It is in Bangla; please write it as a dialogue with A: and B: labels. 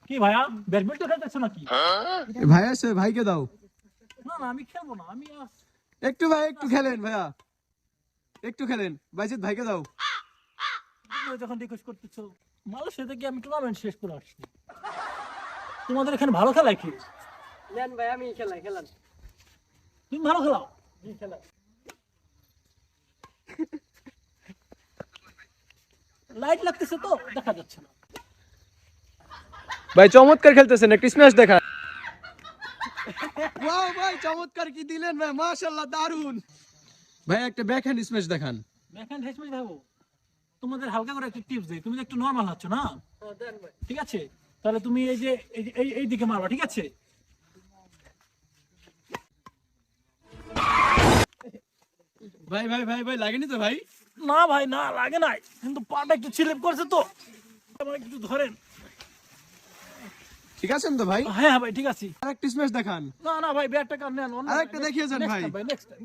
A: কি ভাইয়া ব্যাডমিন্টন খেলতেছো নাকি?
B: ভাই আছে, ভাইকে দাও।
A: না না আমি খেলবো না, আমি
B: একটু ভাই একটু খেলেন ভাইয়া, একটু খেলেন। বাইজিৎ ভাইকে দাও।
A: যখন রিকোয়েস্ট করতেছো, মালয়েশিয়া থেকে আমি টুর্নামেন্ট শেষ করে আসছি। তোমাদের এখানে ভালো খেলায় কি?
C: নেন ভাই, আমি খেলাই, খেলান।
A: তুমি ভালো খেলাও?
C: খেলাই।
A: লাইট লাগতেছে তো দেখা যাচ্ছে না।
B: ভাই চমৎকার খেলতেছেন, একটা স্ম্যাশ দেখা। ওয়াও ভাই চমৎকার কি দিলেন ভাই, মাশাআল্লাহ দারুন। ভাই একটা ব্যাকহ্যান্ড স্ম্যাশ দেখান।
A: ব্যাকহ্যান্ড হেসমেজ ভাবো, তোমাদের হালকা করে একটা টিপস দেই। তুমি তো একটু নরমাল হচ্ছ না,
C: দেন ভাই।
A: ঠিক আছে? তাহলে তুমি এই যে এই দিকে মারবা, ঠিক আছে?
B: ভাই ভাই ভাই ভাই লাগেনি তো ভাই?
A: না ভাই না লাগে নাই, কিন্তু পাটা একটু স্লিপ করছে তো, আমার একটু ধরেন।
B: ঠিক আছেন তো ভাই?
A: হ্যাঁ ভাই ঠিক আছে।
B: আরেকটা স্ম্যাশ দেখান।
A: না না ভাই ব্যাটটা কার নেন,
B: আরেকটা দেখিয়ে যান ভাই।
A: Next time.